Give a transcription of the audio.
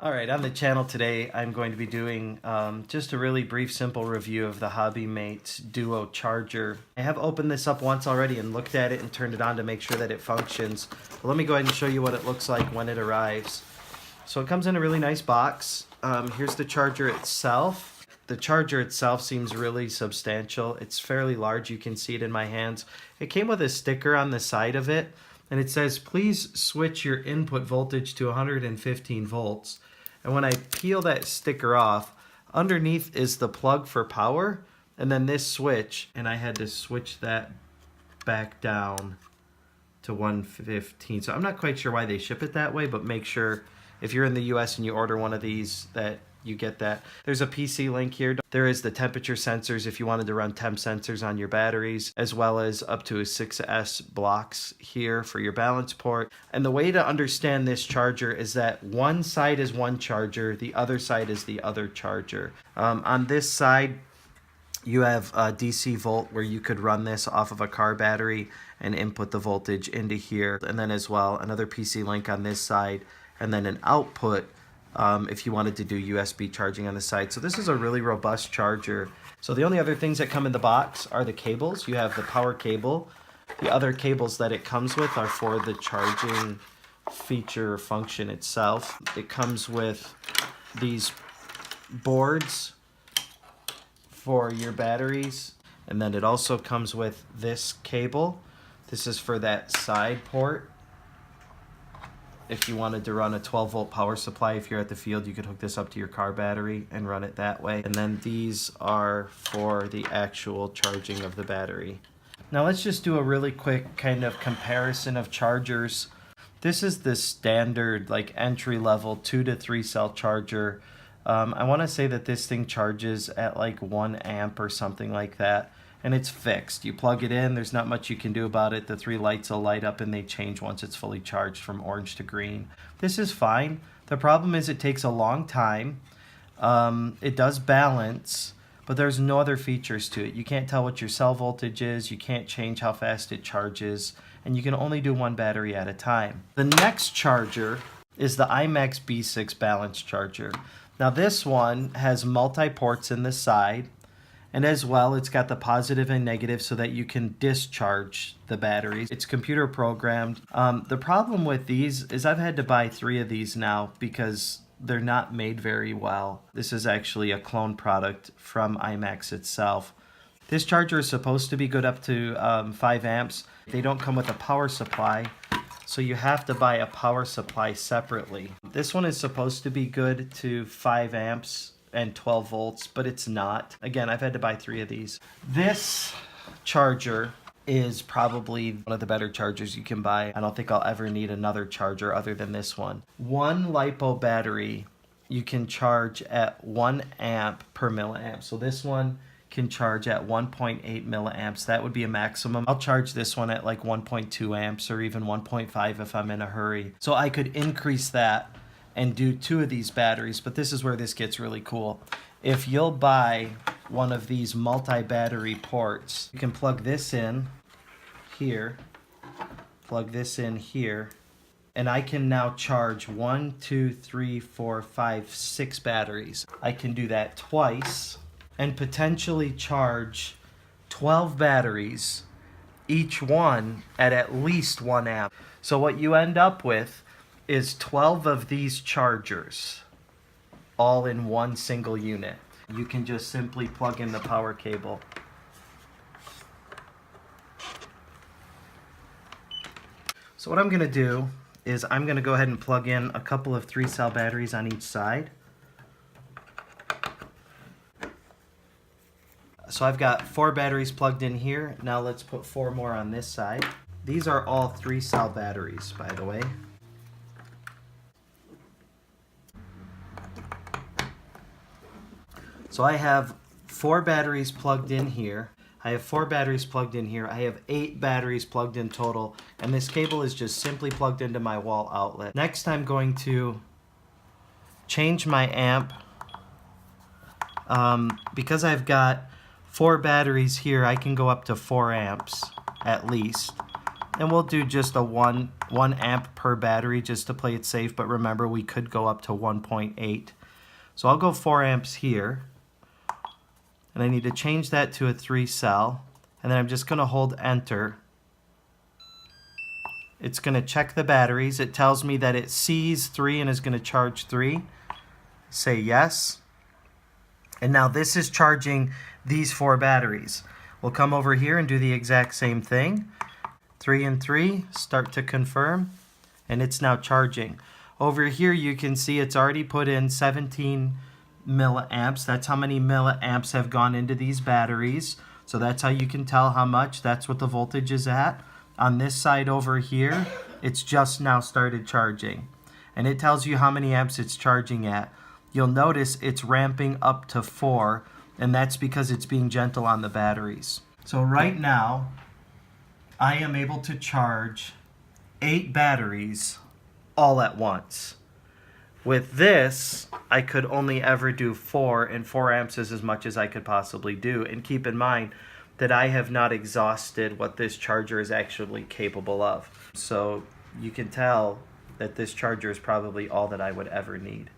All right, on the channel today, I'm going to be doing just a really brief, simple review of the HobbyMate Duo Charger. I have opened this up once already and looked at it and turned it on to make sure that it functions. But let me go ahead and show you what it looks like when it arrives. So it comes in a really nice box. Here's the charger itself. The charger itself seems really substantial. It's fairly large. You can see it in my hands. It came with a sticker on the side of it, and it says, please switch your input voltage to 115 volts. And when I peel that sticker off, underneath is the plug for power, and then this switch, and I had to switch that back down to 115. So I'm not quite sure why they ship it that way, but make sure if you're in the US and you order one of these that you get that. There's a PC link here. There is the temperature sensors if you wanted to run temp sensors on your batteries, as well as up to a 6S blocks here for your balance port. And the way to understand this charger is that one side is one charger, the other side is the other charger. On this side, you have a DC volt where you could run this off of a car battery and input the voltage into here. And then as well, another PC link on this side, and then an output if you wanted to do USB charging on the side. So this is a really robust charger. So the only other things that come in the box are the cables. You have the power cable. The other cables that it comes with are for the charging feature function itself. It comes with these boards for your batteries, and then it also comes with this cable. This is for that side port. If you wanted to run a 12 volt power supply, if you're at the field, you could hook this up to your car battery and run it that way. And then these are for the actual charging of the battery. Now let's just do a really quick kind of comparison of chargers. This is the standard like entry level 2 to 3 cell charger. I want to say that this thing charges at like 1 amp or something like that. And it's fixed. You plug it in, there's not much you can do about it. The 3 lights will light up and they change once it's fully charged from orange to green. This is fine. The problem is it takes a long time. It does balance, but there's no other features to it. You can't tell what your cell voltage is, you can't change how fast it charges, and you can only do one battery at a time. The next charger is the IMAX B6 balance charger. Now this one has multi-ports in the side. And as well, it's got the positive and negative so that you can discharge the batteries. It's computer programmed. The problem with these is I've had to buy 3 of these now because they're not made very well. This is actually a clone product from IMAX itself. This charger is supposed to be good up to 5 amps. They don't come with a power supply, so you have to buy a power supply separately. This one is supposed to be good to 5 amps and 12 volts, but it's not. Again, I've had to buy 3 of these. This charger is probably one of the better chargers you can buy. I don't think I'll ever need another charger other than this one. One LiPo battery you can charge at 1 amp per milliamp. So this one can charge at 1.8 milliamps. That would be a maximum. I'll charge this one at like 1.2 amps or even 1.5 if I'm in a hurry. So I could increase that and do 2 of these batteries, but this is where this gets really cool. If you'll buy one of these multi-battery ports, you can plug this in here, plug this in here, and I can now charge 1, 2, 3, 4, 5, 6 batteries. I can do that twice and potentially charge 12 batteries, each one at least 1 amp. So what you end up with is 12 of these chargers all in one single unit. You can just simply plug in the power cable. So what I'm going to do is I'm going to go ahead and plug in a couple of 3-cell batteries on each side. So I've got 4 batteries plugged in here. Now let's put 4 more on this side. These are all 3-cell batteries, by the way. So I have 4 batteries plugged in here. I have 4 batteries plugged in here. I have 8 batteries plugged in total, and this cable is just simply plugged into my wall outlet. Next, I'm going to change my amp. Because I've got 4 batteries here, I can go up to 4 amps at least. And we'll do just a 1 amp per battery just to play it safe, but remember we could go up to 1.8. So I'll go 4 amps here. And I need to change that to a 3 cell. And then I'm just going to hold enter. It's going to check the batteries. It tells me that it sees 3 and is going to charge 3. Say yes. And now this is charging these 4 batteries. We'll come over here and do the exact same thing. 3 and 3, start to confirm, and it's now charging. Over here you can see it's already put in 17 milliamps. That's how many milliamps have gone into these batteries. So that's how you can tell how much. That's what the voltage is at. On this side over here, it's just now started charging. And it tells you how many amps it's charging at. You'll notice it's ramping up to 4, and that's because it's being gentle on the batteries. So right now, I am able to charge 8 batteries all at once. With this, I could only ever do 4, and 4 amps is as much as I could possibly do. And keep in mind that I have not exhausted what this charger is actually capable of. So you can tell that this charger is probably all that I would ever need.